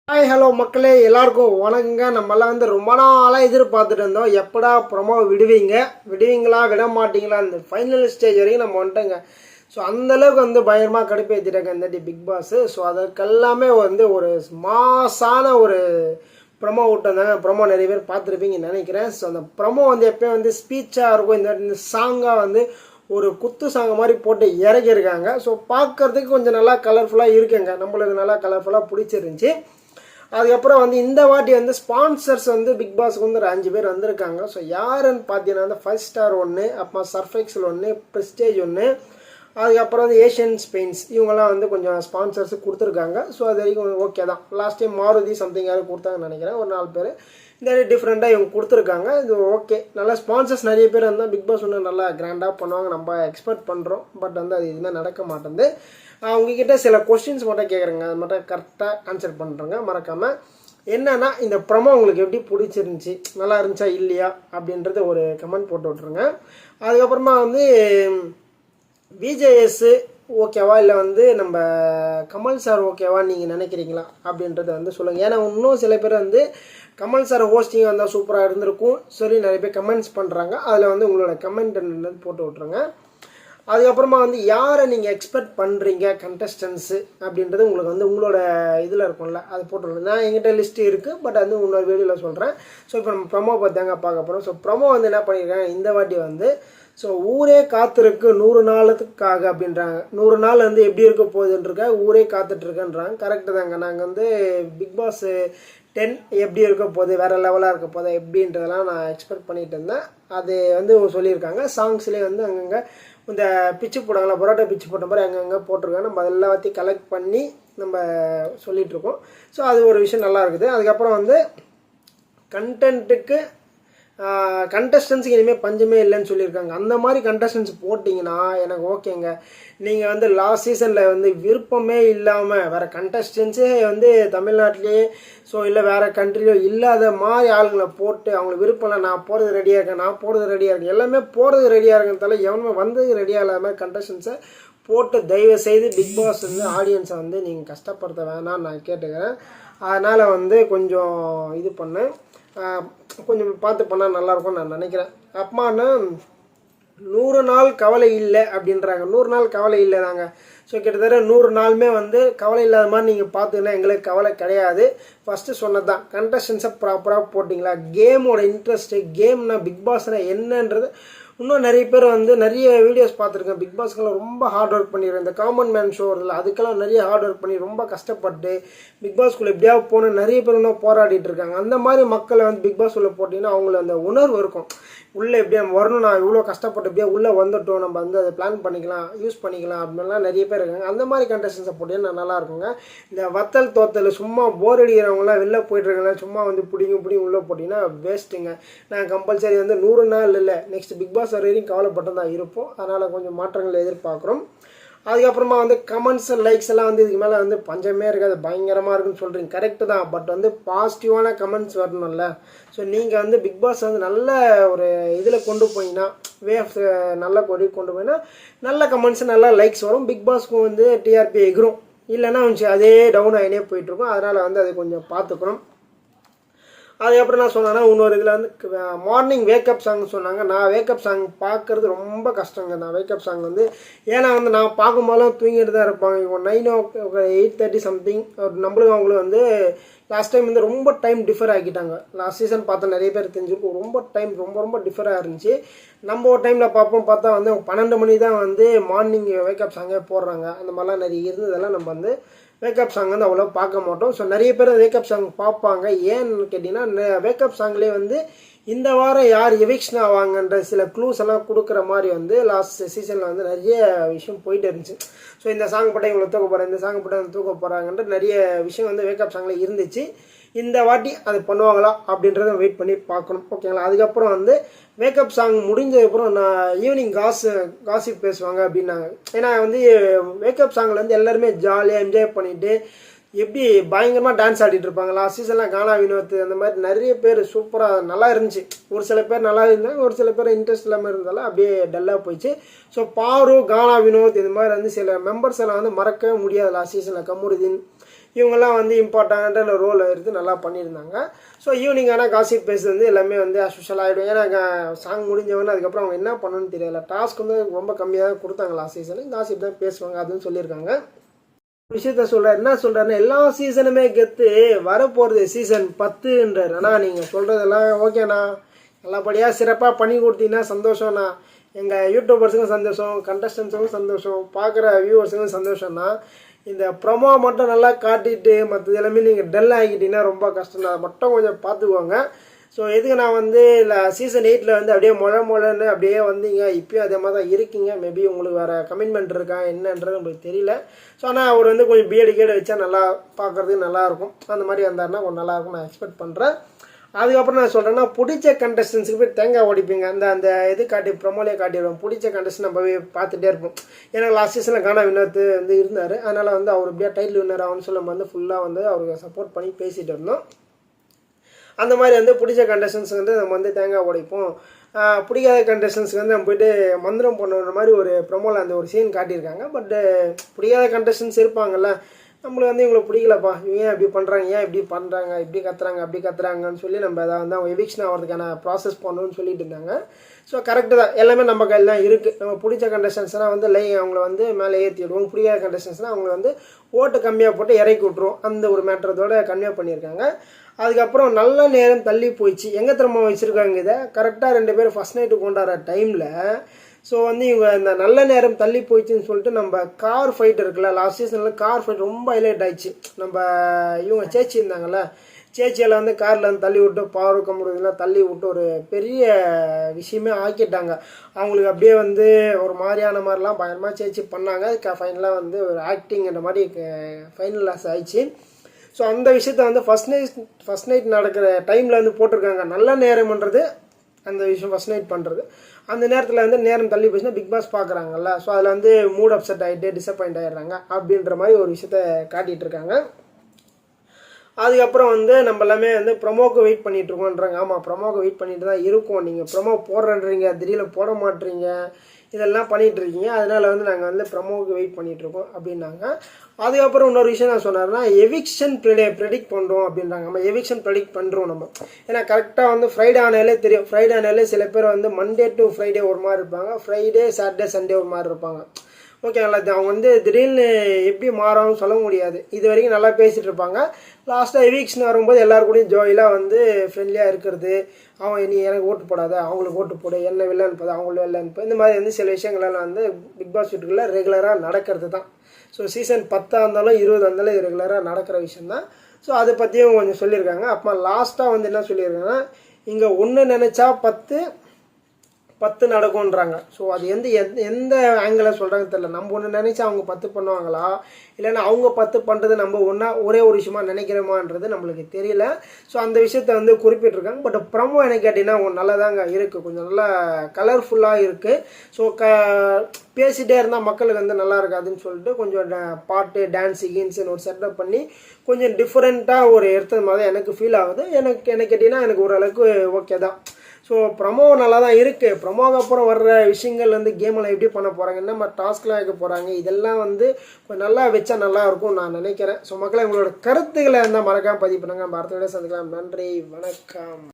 Hi hello மக்களே, எல்லாருக்கும் வணக்கங்க. நம்மளாம் ரொம்ப நாளாக எதிர்பார்த்துட்டு இருந்தோம், எப்படா ப்ரொமோ விடுவீங்களா விட மாட்டீங்களா, அந்த ஃபைனல் ஸ்டேஜ் வரைக்கும் நம்ம வந்துட்டோங்க. ஸோ அந்தளவுக்கு பயங்கரமாக கடுப்பேற்றிட்டாங்க இந்த பிக் பாஸ். ஸோ அதற்கெல்லாமே ஒரு மாசான ஒரு ப்ரொமோ விட்டுருந்தாங்க. ப்ரொமோ நிறைய பேர் பார்த்துருப்பீங்கன்னு நினைக்கிறேன். ஸோ அந்த ப்ரொமோ எப்போயும் ஸ்பீச்சாக இருக்கும். இந்த சாங்காக ஒரு குத்து சாங் மாதிரி போட்டு இறக்கியிருக்காங்க. ஸோ பார்க்கறதுக்கு கொஞ்சம் நல்லா கலர்ஃபுல்லாக இருக்குங்க. நம்மளுக்கு நல்லா கலர்ஃபுல்லாக பிடிச்சிருந்துச்சி. அதுக்கப்புறம் இந்த வாட்டி ஸ்பான்சர்ஸ் பிக் பாஸ்க்கு ஒரு 5 பேர் வந்திருக்காங்க. ஸோ யாருன்னு பார்த்தீங்கன்னா 5 ஸ்டார் ஒன்று, அப்புறம் சர்ஃபெக்ஸில் ஒன்று, ப்ரெஸ்டேஜ் ஒன்று, அதுக்கப்புறம் ஏஷியன் பெயிண்ட்ஸ் இவங்கெல்லாம் கொஞ்சம் ஸ்பான்சர்ஸ் கொடுத்துருக்காங்க. ஸோ அது வரைக்கும் ஓகே தான். லாஸ்ட் டைம் மாருதி சம்திங் யாரும் கொடுத்தாங்கன்னு நினைக்கிறேன், ஒரு 4 பேர். இந்த டிஃப்ரெண்ட்டாக இவங்க கொடுத்துருக்காங்க. இது ஓகே, நல்லா ஸ்பான்சர்ஸ் நிறைய பேர் இருந்தால் பிக் பாஸ் ஒன்று நல்லா கிராண்டாக பண்ணுவாங்க நம்ம எக்ஸ்பெக்ட் பண்ணுறோம். பட் அது எதுவுமே நடக்க மாட்டேங்குது. அவங்கக்கிட்ட சில கொஸ்டின்ஸ் மட்டும் கேட்குறேங்க, அது மட்டும் கரெக்டாக ஆன்சர் பண்ணுறேங்க மறக்காமல். என்னன்னா, இந்த ப்ரொமோ உங்களுக்கு எப்படி பிடிச்சிருந்துச்சி, நல்லா இருந்துச்சா இல்லையா அப்படின்றத ஒரு கமெண்ட் போட்டு விட்ருங்க. அதுக்கப்புறமா விஜேஎஸ் ஓகேவா இல்லை நம்ம கமல் சார் ஓகேவா நீங்கள் நினைக்கிறீங்களா அப்படின்றத சொல்லுங்கள். ஏன்னா இன்னும் சில பேர் கமல் சார் ஹோஸ்டிங் வந்தால் சூப்பராக இருந்திருக்கும் சொல்லி நிறைய பேர் கமெண்ட்ஸ் பண்ணுறாங்க. அதில் உங்களோட கமெண்ட் போட்டு விட்ருங்க. அதுக்கப்புறமா யாரை நீங்கள் எக்ஸ்பெக்ட் பண்ணுறீங்க கண்டஸ்டன்ஸு அப்படின்றது உங்களுக்கு உங்களோட இதில் இருக்கும்ல, அது போட்டுருங்க. நான் எங்கிட்ட லிஸ்ட்டு இருக்குது, பட் இன்னொரு வீடியோவில் சொல்கிறேன். ஸோ இப்போ நம்ம ப்ரொமோ பார்த்தாங்க பார்க்க போகிறோம். ஸோ ப்ரொமோ என்ன பண்ணியிருக்காங்க இந்த வாட்டி ஸோ ஊரே காத்திருக்கு 100 நாளுக்காக அப்படின்றாங்க. 100 நாள் எப்படி இருக்க போகுதுன்றக்க ஊரே காத்துட்ருக்கேன்றாங்க. கரெக்டு தாங்க. நாங்கள் பிக் பாஸ் 10 எப்படி இருக்க போகுது, வேறு லெவலாக இருக்க போதா எப்படின்றதெல்லாம் நான் எக்ஸ்பெக்ட் பண்ணிகிட்டு இருந்தேன். அது சொல்லியிருக்காங்க. சாங்ஸ்லேயே அங்கங்கே இந்த பிச்சு போட்டாங்களா, பரோட்டா பிச்சு போட்ட மாதிரி அங்கங்கே போட்டிருக்காங்க. நம்ம அதெல்லாத்தையும் கலெக்ட் பண்ணி நம்ம சொல்லிகிட்ருக்கோம். ஸோ அது ஒரு விஷயம் நல்லா இருக்குது. அதுக்கப்புறம் கண்டென்ட்டுக்கு கண்டஸ்டன்ஸுக்கு இனிமேல் பஞ்சமே இல்லைன்னு சொல்லியிருக்காங்க. அந்த மாதிரி கண்டஸ்டன்ஸ் போட்டிங்கன்னா எனக்கு ஓகேங்க. நீங்கள் லாஸ்ட் சீசனில் விருப்பமே இல்லாமல் வேறு கண்டஸ்டன்ஸே தமிழ்நாட்டிலேயே ஸோ இல்லை வேறு கண்ட்ரிலையோ இல்லாத மாதிரி ஆளுங்களை போட்டு அவங்களுக்கு விருப்பம் இல்லை, நான் போகிறது ரெடியாக இருக்கேன், எல்லாமே போகிறது ரெடியாக இருக்கனால எவனுமே ரெடியாக இல்லாத மாதிரி கண்டஸ்டன்ஸை போட்டு தயவு செய்து பிக் பாஸ் ஆடியன்ஸை நீங்கள் கஷ்டப்படுத்த வேணாம்னு நான் கேட்டுக்கிறேன். அதனால் கொஞ்சம் இது பண்ணேன், கொஞ்சம் பார்த்து பண்ணால் நல்லாயிருக்கும்னு நான் நினைக்கிறேன். அப்பான்னா 100 நாள் கவலை இல்லை அப்படின்றாங்க. 100 நாள் கவலை இல்லை தாங்க. ஸோ கிட்டத்தட்ட 100 நாளுமே கவலை இல்லாத மாதிரி நீங்கள் பார்த்துங்கன்னா எங்களுக்கு கவலை கிடையாது. ஃபஸ்ட்டு சொன்னது தான், கண்டஸ்டன்ஸை ப்ராப்பராக போட்டிங்களா, கேமோட இன்ட்ரெஸ்ட்டு, கேம்னா பிக் பாஸ்னால் என்னன்றது. இன்னும் நிறைய பேர் நிறைய வீடியோஸ் பார்த்துருக்கேன். பிக் பாஸ்க்கெல்லாம் ரொம்ப ஹார்ட் ஒர்க் பண்ணிடுறேன். இந்த காமன் மேன் ஷோ இல்லை, அதுக்கெல்லாம் நிறைய ஹார்ட் ஒர்க் பண்ணி ரொம்ப கஷ்டப்பட்டு பிக் பாஸ்க்குள்ளே எப்படியாவது போகணும் நிறைய பேர் இன்னும் போராடிட்டு இருக்காங்க. அந்த மாதிரி மக்களை பிக் பாஸ் உள்ள போட்டிங்கன்னா அவங்கள அந்த உணர்வு இருக்கும், உள்ளே எப்படியா வரணும், நான் இவ்வளோ கஷ்டப்பட்டு எப்படியா உள்ளே வந்துட்டோம், நம்ம அதை பிளான் பண்ணிக்கலாம், யூஸ் பண்ணிக்கலாம் அப்படின்லாம் நிறைய பேர் இருக்காங்க. அந்த மாதிரி கண்டஸ்டன்ஸை போட்டிங்கன்னா நல்லா இருக்குங்க. இந்த வத்தல் தோத்தல் சும்மா போர் அடிக்கிறவங்களாம் வெளில போயிட்டுருக்காங்க, சும்மா பிடிங்க உள்ளே போட்டிங்கன்னா வேஸ்ட்டுங்க. நான் கம்பல்சரி 100 நாள் இல்லை, நெக்ஸ்ட் பிக் பாஸ் வரையும் கவலைப்பட்டு தான் இருப்போம். அதனால் கொஞ்சம் மாற்றங்களை எதிர்பார்க்குறோம். அதுக்கப்புறமா கமெண்ட்ஸ் லைக்ஸ் எல்லாம் இதுக்கு மேலே பஞ்சமே இருக்காது, பயங்கரமாக இருக்குன்னு சொல்கிறீங்க. கரெக்டு தான். பட் பாசிட்டிவான கமெண்ட்ஸ் வரணும்ல. ஸோ நீங்கள் பிக் பாஸ் நல்ல ஒரு இதில் கொண்டு போயிங்கன்னா, வேவ் நல்லா கொண்டு போயின்னா நல்ல கமெண்ட்ஸ் நல்லா லைக்ஸ் வரும். பிக் பாஸ்க்கும் டிஆர்பி எகிரும். இல்லைன்னா அதே டவுன் ஆகினே போயிட்டுருக்கும். அதனால் அதை கொஞ்சம் பார்த்துக்கணும். அதுக்கப்புறம் நான் சொன்னேன்னா இன்னொரு இதில் மார்னிங் வேக்கப் சாங் சொன்னாங்க. நான் வேக்கப் சாங் பார்க்குறது ரொம்ப கஷ்டங்க. நான் வேக்கப் சாங் ஏன்னா நான் பார்க்கும்போதெல்லாம் தூங்கிட்டு தான் இருப்பாங்க. இப்போ 8:30 சம்திங் நம்மளும் அவங்களும் லாஸ்ட் டைம் ரொம்ப டைம் டிஃபர் ஆக்கிட்டாங்க. லாஸ்ட் சீசன் பார்த்தா நிறைய பேர் தெரிஞ்சிருக்கும், ரொம்ப டைம் ரொம்ப டிஃபராக இருந்துச்சு. நம்ம ஒரு டைமில் பார்ப்போம், பார்த்தா 12 மணி தான் மார்னிங் வேக்கப் சாங்கே போடுறாங்க. அந்த மாதிரிலாம் நிறைய இருந்ததெல்லாம் நம்ம வேக்கப் சாங் அவ்வளோ பார்க்க மாட்டோம். ஸோ நிறைய பேர் வேக்கப் சாங் பார்ப்பாங்க. ஏன்னு கேட்டிங்கன்னா, வேக்கப் சாங்லேயே இந்த வாரம் யார் எவிக்ஷன் ஆவாங்கன்ற சில க்ளூஸ் எல்லாம் கொடுக்குற மாதிரி லாஸ்ட் சீசனில் நிறைய விஷயம் போயிட்டு இருந்துச்சு. ஸோ இந்த சாங் போட்டால் இவங்களை தூக்க போகிறேன், இந்த சாங் போட்டால் தூக்க போகிறாங்கன்ற நிறைய விஷயம் வேக்கப் சாங்கில் இருந்துச்சு. இந்த வாட்டி அது பண்ணுவாங்களா அப்படின்றத வெயிட் பண்ணி பார்க்கணும். ஓகேங்களா. அதுக்கப்புறம் வேக்கப் சாங் முடிஞ்சதுக்கப்புறம் நான் ஈவினிங் காசிப் பேசுவாங்க அப்படின்னாங்க. ஏன்னா வேக்கப் சாங்கில் எல்லாருமே ஜாலியாக என்ஜாய் பண்ணிவிட்டு எப்படி பயங்கரமாக டான்ஸ் ஆடிட்டு இருப்பாங்க. லாஸ்ட் சீசன்லாம் கானா வினோத் அந்த மாதிரி நிறைய பேர் சூப்பராக நல்லா இருந்துச்சு. ஒரு சில பேர் நல்லா இருந்தாங்க, ஒரு சில பேர் இன்ட்ரெஸ்ட் இல்லாமல் இருந்தாலும் அப்படியே டல்லாக போயிடுச்சு. ஸோ பாரு, கானா வினோத் இந்த மாதிரி சில மெம்பர்ஸ் எல்லாம் மறக்கவே முடியாது. லாஸ்ட் சீசனில் கமுருதீன் இவங்கெல்லாம் வந்து இம்பார்ட்டண்ட்டான ரோல் எடுத்து நல்லா பண்ணியிருந்தாங்க. ஸோ ஈவினிங் ஆனால் காசிப் பேஸ் வந்து எல்லாமே வந்து அஸ்யூஷுவல் ஆகிடும். ஏன்னா சாங் முடிஞ்சவொடனே அதுக்கப்புறம் அவங்க என்ன பண்ணணும்னு தெரியல. டாஸ்க் வந்து ரொம்ப கம்மியாக தான் கொடுத்தாங்க லாஸ்ட் சீசனு. காசிப் தான் பேசுவாங்க அதுன்னு சொல்லியிருக்காங்க. விஷயத்த சொல்கிறார், என்ன சொல்கிறாருன்னா எல்லா சீசனுமே கெத்து, வரப்போகிறது சீசன் 10ன்றார். ஆனால் நீங்கள் சொல்கிறதெல்லாம் ஓகேண்ணா, நல்லபடியாக சிறப்பாக பண்ணி கொடுத்தீங்கன்னா சந்தோஷம்ண்ணா. எங்கள் யூடியூபர்ஸுக்கும் சந்தோஷம், கண்டஸ்டன்ஸுக்கும் சந்தோஷம், பார்க்குற வியூவர்ஸுக்கும் சந்தோஷம்னா. இந்த ப்ரொமோ மட்டும் நல்லா காட்டிட்டு மற்றது எல்லாமே நீங்கள் டல் ஆகிட்டீங்கன்னா ரொம்ப கஷ்டம். அதை மட்டும் கொஞ்சம் பார்த்துக்குவாங்க. ஸோ எதுக்கு நான் வந்து இல்லை சீசன் 8 வந்து அப்படியே மொழன்னு அப்படியே வந்தீங்க, இப்போயும் அதே மாதிரி தான் இருக்கீங்க. மேபி உங்களுக்கு வேறு கமிட்மெண்ட் இருக்கா என்னன்றது உங்களுக்கு தெரியல. ஸோ ஆனால் அவர் வந்து கொஞ்சம் கேடு வச்சா நல்லா பார்க்குறதுக்கு நல்லாயிருக்கும். அந்த மாதிரி வந்தாருன்னா கொஞ்சம் நல்லாயிருக்கும் நான் எக்ஸ்பெக்ட் பண்ணுறேன். அதுக்கப்புறம் நான் சொல்கிறேன்னா பிடிச்ச கண்டஸ்டன்ஸுக்கு போய் தேங்காய் உடைப்பீங்க. அந்த இது காட்டி ப்ரொமோலே காட்டிடுவோம். பிடிச்ச கண்டஸ்டன் நம்ம போய் பார்த்துட்டே இருப்போம். ஏன்னா லாஸ்ட் சீசனில் கானா வினோத் வந்து இருந்தார். அதனால் வந்து அவர் எப்படியா டைட்டில் வின்னர் ஆகும்னு சொல்லி நம்ம வந்து ஃபுல்லாக வந்து அவருக்கு சப்போர்ட் பண்ணி பேசிகிட்டு இருந்தோம். அந்த மாதிரி வந்து பிடிச்ச கண்டஸ்டன்ஸுக்கு வந்து நம்ம வந்து தேங்காய் உடைப்போம். பிடிக்காத கண்டஸ்டன்ஸுக்கு வந்து நம்ம போய்ட்டு மந்திரம் பண்ணுற மாதிரி ஒரு ப்ரொமோவில் அந்த ஒரு சீன் காட்டியிருக்காங்க. பட்டு பிடிக்காத கண்டஸ்டன்ஸ் இருப்பாங்கள்ல, நம்மளுக்கு வந்து இவங்களை பிடிக்கலப்பா, இவங்க ஏன் இப்படி பண்ணுறாங்க, ஏன் இப்படி பண்ணுறாங்க, இப்படி கத்துறாங்க அப்படி கத்துறாங்கன்னு சொல்லி நம்ம அதை வந்து அவங்க எவிக்ஷன் ஆகிறதுக்கான ப்ராசஸ் பண்ணணும்னு சொல்லிட்டு இருந்தாங்க. ஸோ கரெக்டு தான், எல்லாமே நம்ம கையில் தான் இருக்குது. நம்ம பிடிச்ச கண்டஸ்டன்ஸ்னால் வந்து அவங்கள வந்து மேலே ஏற்றி விடுவோம். பிடிக்காத கண்டஸ்டன்ஸ்னால் அவங்கள வந்து ஓட்டு கம்மியாக போட்டு இறக்கி விட்ருவோம். அந்த ஒரு மேட்டரத்தோட கன்வே பண்ணியிருக்காங்க. அதுக்கப்புறம் நல்ல நேரம் தள்ளி போயிடுச்சு. எங்கே திரும்ப வச்சுருக்காங்க இதை கரெக்டாக 2 பேரும் ஃபஸ்ட் நைட்டு கொண்டாடுற டைமில். ஸோ வந்து இவங்க இந்த நல்ல நேரம் தள்ளி போயிடுச்சுன்னு சொல்லிட்டு நம்ம கார் ஃபைட் இருக்குல்ல, லாஸ்ட் சீசனில் கார் ஃபைட் ரொம்ப ஹைலைட் ஆயிடுச்சு. நம்ம இவங்க சேச்சி இருந்தாங்கல்ல, சேச்சியில் வந்து காரில் வந்து தள்ளி விட்டு பவர் கம்பெனிலாம் தள்ளி விட்டு ஒரு பெரிய விஷயமே ஆக்கிட்டாங்க. அவங்களுக்கு அப்படியே வந்து ஒரு மாதிரிலாம் பயங்கரமாக சேச்சி பண்ணாங்க. ஃபைனலாக வந்து ஒரு ஆக்டிங்கிற மாதிரி ஃபைனல் லாஸ் ஆயிடுச்சு. ஸோ அந்த விஷயத்த வந்து ஃபஸ்ட் நைட் நடக்கிற டைமில் வந்து போட்டிருக்காங்க. நல்ல நேரம்ன்றது அந்த விஷயம் ஃபஸ்ட் நைட் பண்ணுறது. அந்த நேரத்தில் வந்து நேரம் தள்ளி போச்சுன்னா பிக் பாஸ் பார்க்குறாங்கல்ல, ஸோ அதில் வந்து மூட் அப்செட் ஆகிட்டு டிசப்பாயிண்ட் ஆகிடுறாங்க அப்படின்ற மாதிரி ஒரு விஷயத்த காட்டிகிட்டு இருக்காங்க. அதுக்கப்புறம் வந்து நம்ம எல்லாமே வந்து ப்ரொமோக்கு வெயிட் பண்ணிகிட்ருக்கோன்றாங்க. ஆமாம், ப்ரொமோக்கு வெயிட் பண்ணிட்டு தான் இருக்கோம். நீங்கள் ப்ரொமோ போடுறன்றீங்க, திடீர்னு போட மாட்டீங்க, இதெல்லாம் பண்ணிகிட்ருக்கீங்க. அதனால் வந்து நாங்கள் வந்து ப்ரொமோவுக்கு வெயிட் பண்ணிகிட்ருக்கோம் அப்படின்னாங்க. அதுக்கப்புறம் இன்னொரு விஷயம் நான் சொன்னார்னா எவிக்ஷன் ப்ரெடிக்ட் பண்ணுறோம் அப்படின்றாங்க. நம்ம எவிக்ஷன் ப்ரெடிக்ட் பண்ணுறோம் நம்ம. ஏன்னா கரெக்டாக வந்து ஃப்ரைடே ஆனாலே தெரியும். ஃப்ரைடே ஆனாலே சில பேர் வந்து மண்டே டு ஃப்ரைடே ஒரு மாதிரி இருப்பாங்க, ஃப்ரைடே சாட்டர்டே சண்டே ஒரு மாதிரி இருப்பாங்க. ஓகேங்களா, அவங்க வந்து திடீர்னு எப்படி மாறும்னு சொல்ல முடியாது. இது வரைக்கும் நல்லா பேசிகிட்டு இருப்பாங்க. லாஸ்ட்டாக எவிக்ஷன் வரும்போது எல்லாருக்கூடையும் ஜோயிலாக வந்து ஃப்ரெண்ட்லியாக இருக்கிறது. அவன் நீ எனக்கு ஓட்டு போடாத, அவங்களுக்கு ஓட்டு போடு, என்ன வெளில அனுப்பாது, அவங்கள வெளில அனுப்பு, இந்த மாதிரி வந்து சில விஷயங்கள்லாம் வந்து பிக் பாஸ் வீட்டுக்குள்ளே ரெகுலராக நடக்கிறது தான். ஸோ சீசன் 10 இருந்தாலும் 20 இருந்தாலும் இது ரெகுலராக நடக்கிற விஷயந்தான். ஸோ அதை பற்றியும் கொஞ்சம் சொல்லியிருக்காங்க. அப்புறம் லாஸ்ட்டாக வந்து என்ன சொல்லியிருக்காங்கன்னா, இங்கே ஒன்று நினச்சா 10 நடக்கும்ன்றாங்க. ஸோ அது எந்த ஆங்கிளில் சொல்கிறாங்க தெரியல. நம்ம ஒன்று நினச்சா அவங்க 10 பண்ணுவாங்களா, இல்லைன்னா அவங்க 10 பண்ணுறது நம்ம ஒரே ஒரு விஷயமா நினைக்கிறோமான்றது நம்மளுக்கு தெரியல. ஸோ அந்த விஷயத்த வந்து குறிப்பிட்டிருக்காங்க. பட் ப்ரமோ என்ன கேட்டிங்கன்னா நல்லதாங்க இருக்குது, கொஞ்சம் நல்லா கலர்ஃபுல்லாக இருக்குது. ஸோ பேசிகிட்டே இருந்தால் மக்களுக்கு வந்து நல்லா இருக்காதுன்னு சொல்லிட்டு கொஞ்சம் பாட்டு டான்ஸு கீன்ஸுன்னு ஒரு செட்டப் பண்ணி கொஞ்சம் டிஃப்ரெண்ட்டாக ஒரு எடுத்தது மாதிரி எனக்கு ஃபீல் ஆகுது. என்ன கேட்டிங்கன்னா எனக்கு ஓரளவுக்கு ஓகே தான். ஸோ ப்ரமோ நல்லா தான் இருக்குது. ப்ரமோக்கு அப்புறம் வர்ற விஷயங்கள் வந்து கேமில் எப்படி பண்ண போகிறாங்க, என்ன மாதிரி டாஸ்க்லாம் வைக்க போகிறாங்க, இதெல்லாம் வந்து கொஞ்சம் நல்லா வச்சா நல்லாயிருக்கும் நான் நினைக்கிறேன். ஸோ மக்களை உங்களோட கருத்துக்களை இருந்தால் மறக்காமல் பதிவு பண்ணுங்கள். நம்ம அடுத்த விட சந்திக்கலாம். நன்றி, வணக்கம்.